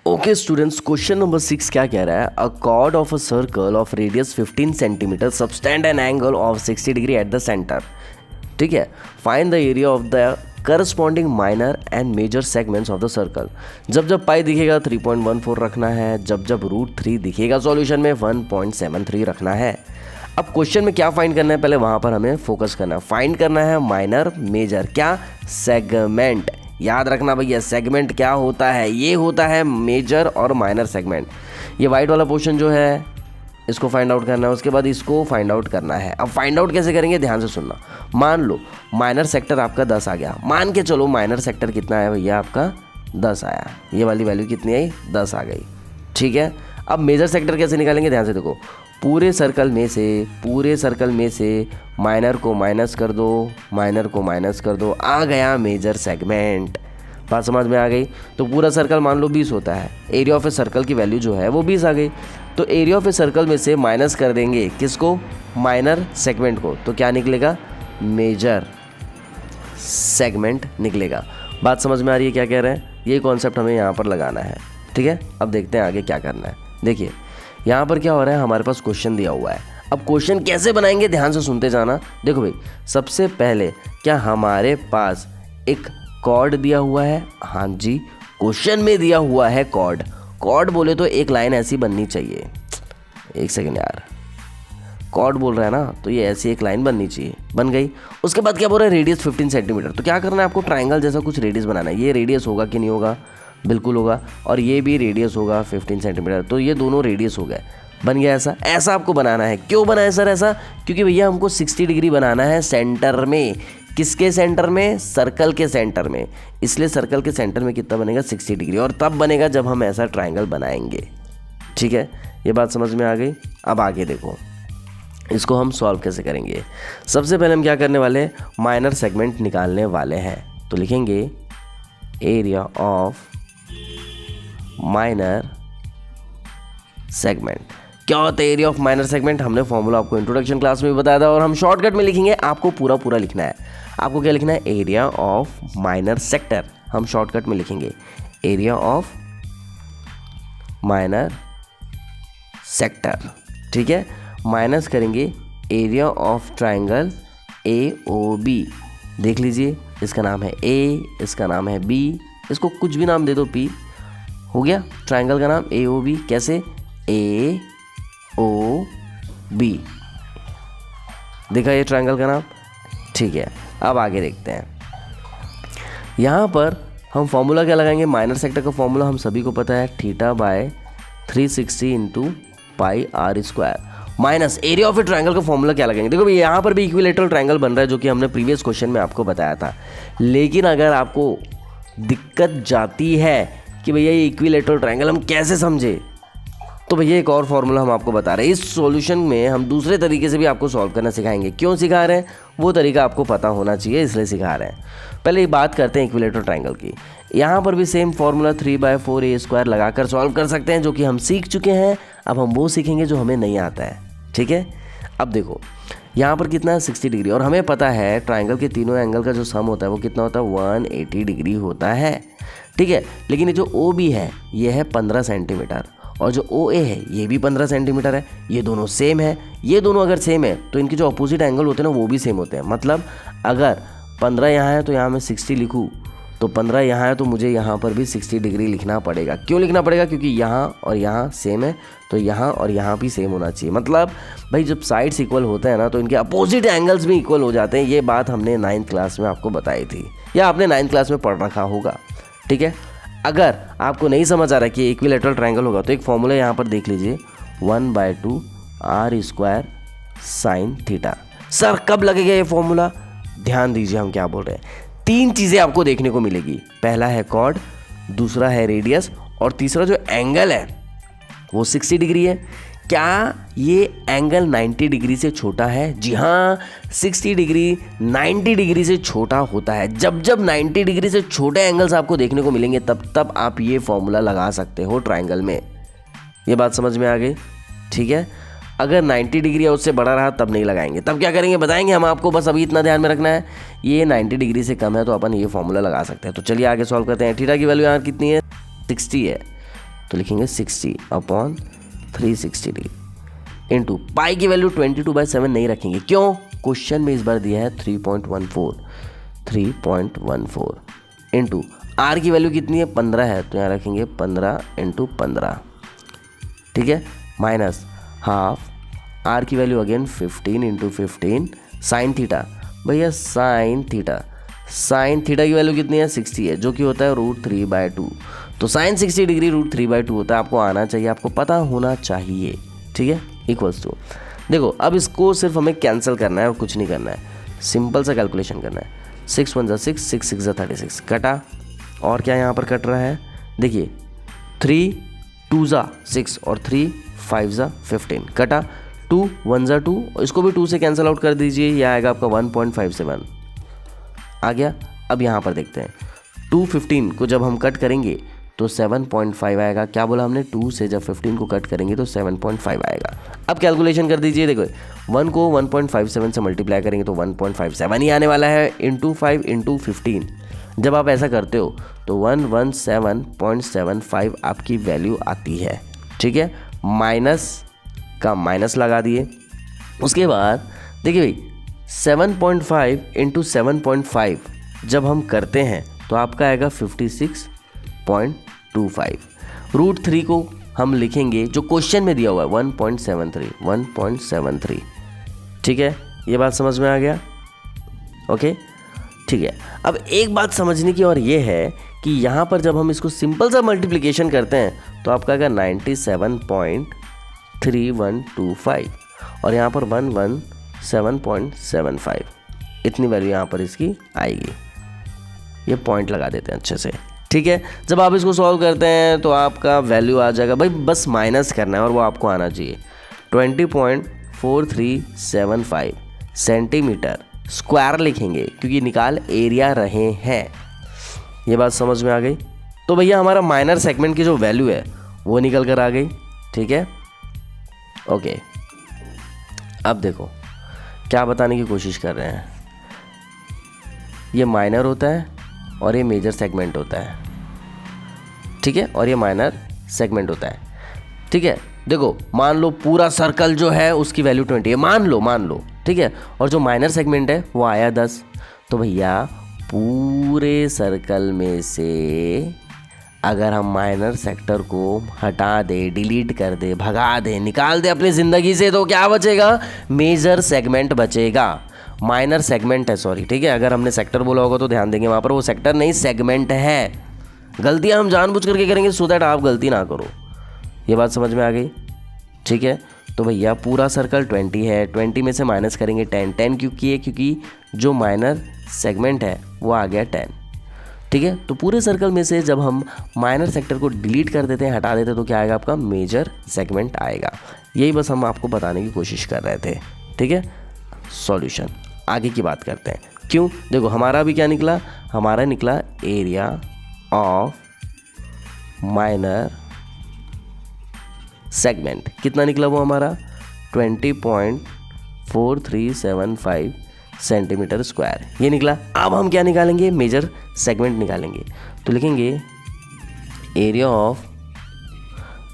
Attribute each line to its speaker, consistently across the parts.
Speaker 1: Okay students, question number 6 क्या कह रहा है? A chord of a circle of radius 15 centimeter subtend an angle of 60 degree at the centre. ठीक है, find the area of the corresponding minor and major segments of the circle. जब जब पाई दिखेगा 3.14 रखना है, जब जब √3 दिखेगा सॉल्यूशन में 1.73 रखना है. अब क्वेश्चन में क्या फाइंड करना है, पहले वहाँ पर हमें फोकस करना है. फाइंड करना है माइनर मेजर, क्या? सेगमेंट. याद रखना भैया, सेगमेंट क्या होता है? ये होता है मेजर और माइनर सेगमेंट. ये वाइट वाला पोर्शन जो है इसको फाइंड आउट करना है, उसके बाद इसको फाइंड आउट करना है. अब फाइंड आउट कैसे करेंगे, ध्यान से सुनना. मान लो माइनर सेक्टर आपका 10 आ गया, मान के चलो माइनर सेक्टर कितना है भैया आपका 10 आया. ये वाली वैल्यू कितनी आई? 10 आ गई. ठीक है, अब मेजर सेक्टर कैसे निकालेंगे, ध्यान से देखो. पूरे सर्कल में से माइनर को माइनस कर दो, माइनर को माइनस कर दो, आ गया मेजर सेगमेंट. बात समझ में आ गई? तो पूरा सर्कल मान लो 20 होता है, एरिया ऑफ ए सर्कल की वैल्यू जो है वो 20 आ गई. तो एरिया ऑफ ए सर्कल में से माइनस कर देंगे किसको? माइनर सेगमेंट को. तो क्या निकलेगा? मेजर सेगमेंट निकलेगा. बात समझ में आ रही है क्या कह रहे हैं? ये कॉन्सेप्ट हमें यहाँ पर लगाना है. ठीक है, अब देखते हैं आगे क्या करना है. देखिए यहाँ पर क्या हो रहा है, हमारे पास क्वेश्चन दिया हुआ है. अब क्वेश्चन कैसे बनाएंगे, ध्यान से सुनते जाना. देखो भाई, सबसे पहले क्या हमारे पास एक कॉर्ड दिया हुआ है? हाँ जी, क्वेश्चन में दिया हुआ है कॉर्ड. कॉर्ड बोले तो एक लाइन ऐसी बननी चाहिए. एक सेकेंड यार, कॉर्ड बोल रहा है ना, तो ये ऐसी एक लाइन बननी चाहिए. बन गई. उसके बाद क्या बोल रहा है? Radius 15 centimetre. तो क्या करना है आपको? ट्राइंगल जैसा कुछ रेडियस बनाना है. ये रेडियस होगा कि नहीं होगा? बिल्कुल होगा. और ये भी रेडियस होगा 15 सेंटीमीटर. तो ये दोनों रेडियस हो गए. बन गया. ऐसा आपको बनाना है. क्यों बनाए सर ऐसा? क्योंकि भैया हमको 60 डिग्री बनाना है सेंटर में. किसके सेंटर में? सर्कल के सेंटर में. इसलिए सर्कल के सेंटर में कितना बनेगा? 60 डिग्री. और तब बनेगा जब हम ऐसा ट्राइंगल बनाएंगे. ठीक है, ये बात समझ में आ गई. अब आगे देखो, इसको हम सॉल्व कैसे करेंगे. सबसे पहले हम क्या करने वाले हैं? माइनर सेगमेंट निकालने वाले हैं. तो लिखेंगे एरिया ऑफ माइनर सेगमेंट. क्या होता है एरिया ऑफ माइनर सेगमेंट? हमने फॉर्मूला आपको इंट्रोडक्शन क्लास में भी बताया था, और हम शॉर्टकट में लिखेंगे. आपको पूरा लिखना है. आपको क्या लिखना है? Area of minor sector. हम शॉर्टकट में लिखेंगे एरिया ऑफ माइनर सेक्टर. ठीक है, माइनस करेंगे एरिया ऑफ ट्राइंगल AOB. देख लीजिए, इसका नाम है A, इसका नाम है B, इसको कुछ भी नाम दे दो, P. हो गया ट्राइंगल का नाम AOB. कैसे? AOB. देखा ये ट्राइंगल का नाम. ठीक है, अब आगे देखते हैं. यहाँ पर हम फॉर्मूला क्या लगाएंगे? माइनर सेक्टर का फॉर्मूला हम सभी को पता है, θ/360 × πr². Minus area of A triangle का फॉर्मूला क्या लगाएंगे? देखो भैया, यहाँ पर भी इक्विलेटरल ट्राइंगल बन रहा है, जो कि हमने प्रीवियस क्वेश्चन में आपको बताया था. लेकिन अगर आपको दिक्कत जाती है कि भैया ये इक्विलेटरल ट्राइंगल हम कैसे समझे, तो भैया एक और फॉर्मूला हम आपको बता रहे हैं. इस सॉल्यूशन में हम दूसरे तरीके से भी आपको सॉल्व करना सिखाएंगे. क्यों सिखा रहे हैं? वो तरीका आपको पता होना चाहिए, इसलिए सिखा रहे हैं. पहले ये बात करते हैं इक्विलेटरल ट्राइंगल की. यहाँ पर भी सेम फॉर्मूला 3/4a² लगाकर सॉल्व कर सकते हैं, जो कि हम सीख चुके हैं. अब हम वो सीखेंगे जो हमें नहीं आता है. ठीक है, अब देखो यहाँ पर कितना है? 60 डिग्री. और हमें पता है ट्राइंगल के तीनों एंगल का जो सम होता है वो कितना होता है? 180 डिग्री होता है. ठीक है, लेकिन ये जो OB है ये है 15 सेंटीमीटर, और जो OA है ये भी 15 सेंटीमीटर है. ये दोनों सेम है. ये दोनों अगर सेम है तो इनके जो अपोजिट एंगल होते हैं ना वो भी सेम होते हैं. मतलब अगर 15 यहाँ है तो यहाँ मैं 60 लिखूँ, तो 15 यहाँ है तो मुझे यहाँ पर भी 60 डिग्री लिखना पड़ेगा. क्यों लिखना पड़ेगा? क्योंकि यहाँ और यहाँ सेम है, तो यहाँ और यहाँ भी सेम होना चाहिए. मतलब भाई जब साइड्स इक्वल होते हैं ना तो इनके अपोजिट एंगल्स भी इक्वल हो जाते हैं. ये बात हमने 9th क्लास में आपको बताई थी, या आपने 9th क्लास में पढ़ रखा होगा. ठीक है, अगर आपको नहीं समझ आ रहा कि इक्विलेटरल ट्राइंगल होगा तो एक फॉर्मूला यहाँ पर देख लीजिए, 1/2 r² sin θ. सर कब लगेगा ये फॉर्मूला? ध्यान दीजिए हम क्या बोल रहे हैं. 3 चीज़ें आपको देखने को मिलेगी. पहला है कॉर्ड, दूसरा है रेडियस, और तीसरा जो एंगल है वो 60 डिग्री है. क्या ये एंगल 90 डिग्री से छोटा है? जी हाँ, 60 डिग्री 90 डिग्री से छोटा होता है. जब जब 90 डिग्री से छोटे एंगल्स आपको देखने को मिलेंगे तब आप ये फॉर्मूला लगा सकते हो ट्राइंगल में. ये बात समझ में आ गई? ठीक है, अगर 90 डिग्री या उससे बड़ा रहा तब नहीं लगाएंगे. तब क्या करेंगे बताएंगे हम आपको. बस अभी इतना ध्यान में रखना है, ये 90 डिग्री से कम है तो अपन ये फॉर्मूला लगा सकते हैं. तो चलिए आगे सॉल्व करते हैं. थीटा की वैल्यू यहाँ कितनी है? 60 है. तो लिखेंगे 60/360 इंटू पाई की वैल्यू 22/7 नहीं रखेंगे, क्यों? क्वेश्चन में इस बार दिया है 3.14 इंटू आर की वैल्यू कितनी है 15 है, तो यहाँ रखेंगे 15 × 15, ठीक है, माइनस हाफ आर की वैल्यू अगेन 15 × 15 साइन थीटा। भैया साइन थीटा की वैल्यू कितनी है 60 है, जो कि होता है √3/2। तो साइन 60 डिग्री √3/2 होता है, आपको आना चाहिए, आपको पता होना चाहिए, ठीक है, इक्वल्स टू। देखो अब इसको सिर्फ हमें कैंसिल करना है और कुछ नहीं करना है, सिंपल सा कैलकुलेशन करना है। 6 1 6, 6 6 36 कटा, और क्या यहाँ पर कट रहा है, देखिए 3 2 6 और 3 5 15 कटा, 2 1 2, इसको भी 2 से कैंसिल आउट कर दीजिए, यह आएगा आपका 1.57 आ गया। अब यहाँ पर देखते हैं 215 को जब हम कट करेंगे तो 7.5 आएगा। क्या बोला हमने, 2 से जब 15 को कट करेंगे तो 7.5 आएगा। अब कैलकुलेशन कर दीजिए, देखो 1 को 1.57 से मल्टीप्लाई करेंगे तो 1.57 ही आने वाला है, इंटू 5 × 15। जब आप ऐसा करते हो तो 117.75 आपकी वैल्यू आती है, ठीक है, माइनस का माइनस लगा दिए। उसके बाद देखिए भाई 7.5 × 7.5 जब हम करते हैं तो आपका आएगा 56.25। √3 को हम लिखेंगे जो क्वेश्चन में दिया हुआ है 1.73, ठीक है, ये बात समझ में आ गया, ओके, ठीक है। अब एक बात समझने की और ये है कि यहाँ पर जब हम इसको सिंपल सा मल्टीप्लिकेशन करते हैं तो आपका आएगा 97.3125 और यहाँ पर 117.75, इतनी वैल्यू यहाँ पर इसकी आएगी। ये पॉइंट लगा देते हैं अच्छे से, ठीक है। जब आप इसको सॉल्व करते हैं तो आपका वैल्यू आ जाएगा, भाई बस माइनस करना है और वो आपको आना चाहिए 20.4375 सेंटीमीटर स्क्वायर लिखेंगे, क्योंकि निकाल एरिया रहे हैं। ये बात समझ में आ गई। तो भैया हमारा माइनर सेगमेंट की जो वैल्यू है वो निकल कर आ गई, ठीक है, ओके। अब देखो क्या बताने की कोशिश कर रहे हैं, ये माइनर होता है और ये मेजर सेगमेंट होता है, ठीक है, और ये माइनर सेगमेंट होता है, ठीक है। देखो मान लो पूरा सर्कल जो है उसकी वैल्यू 20 है, मान लो, ठीक है, और जो माइनर सेगमेंट है वो आया 10। तो भैया पूरे सर्कल में से अगर हम माइनर सेक्टर को हटा दे, डिलीट कर दे, भगा दे, निकाल दे अपनी ज़िंदगी से, तो क्या बचेगा, मेजर सेगमेंट बचेगा, माइनर सेगमेंट है, सॉरी, ठीक है। अगर हमने सेक्टर बोला होगा तो ध्यान देंगे, वहाँ पर वो सेक्टर नहीं सेगमेंट है। गलतियाँ हम जानबूझ करके करेंगे सो दैट आप गलती ना करो। ये बात समझ में आ गई, ठीक है। तो भैया पूरा सर्कल 20 है, 20 में से माइनस करेंगे 10 क्योंकि जो माइनर सेगमेंट है वो आ गया 10, ठीक है। तो पूरे सर्कल में से जब हम माइनर सेक्टर को डिलीट कर देते हैं, हटा देते हैं, तो क्या आएगा आपका मेजर सेगमेंट आएगा। यही बस हम आपको बताने की कोशिश कर रहे थे, ठीक है। सॉल्यूशन आगे की बात करते हैं। क्यों, देखो हमारा भी क्या निकला, हमारा निकला एरिया ऑफ माइनर सेगमेंट, कितना निकला वो हमारा 20.4375 सेंटीमीटर स्क्वायर, ये निकला। अब हम क्या निकालेंगे, मेजर सेगमेंट निकालेंगे। तो लिखेंगे एरिया ऑफ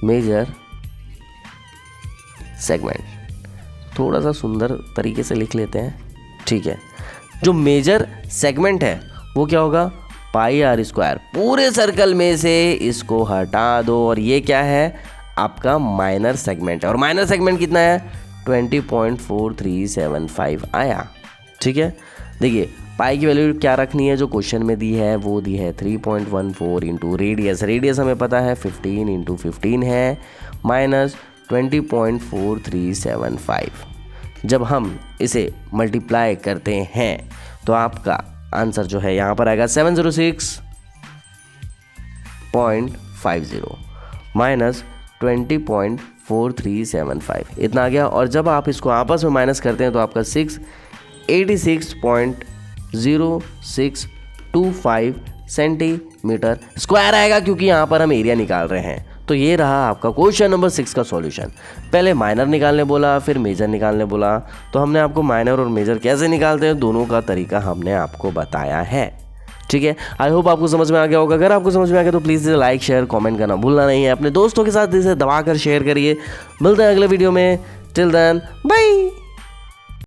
Speaker 1: मेजर सेगमेंट, थोड़ा सा सुंदर तरीके से लिख लेते हैं, ठीक है। जो मेजर सेगमेंट है वो क्या होगा, πr²। पूरे सर्कल में से इसको हटा दो और ये क्या है, आपका माइनर सेगमेंट है। और माइनर सेगमेंट कितना है, 20.4375 आया, ठीक है। देखिए पाई की वैल्यू क्या रखनी है, जो क्वेश्चन में दी है वो दी है 3.14 इंटू रेडियस हमें पता है 15 × 15 है, माइनस 20.4375। जब हम इसे मल्टीप्लाई करते हैं तो आपका आंसर जो है यहाँ पर आएगा 706.50 माइनस 20.4375, इतना आ गया। और जब आप इसको आपस में माइनस करते हैं तो आपका 686.0625 सेंटीमीटर स्क्वायर आएगा, क्योंकि यहाँ पर हम एरिया निकाल रहे हैं। तो ये रहा आपका क्वेश्चन नंबर 6 का सॉल्यूशन। पहले माइनर निकालने बोला, फिर मेजर निकालने बोला, तो हमने आपको माइनर और मेजर कैसे निकालते हैं दोनों का तरीका हमने आपको बताया है, ठीक है, आई होप आपको समझ में आ गया होगा। अगर आपको समझ में आ गया तो प्लीज़ इसे लाइक शेयर कमेंट करना भूलना नहीं है। अपने दोस्तों के साथ इसे दबा कर शेयर करिए। मिलते हैं अगले वीडियो में। Till then bye.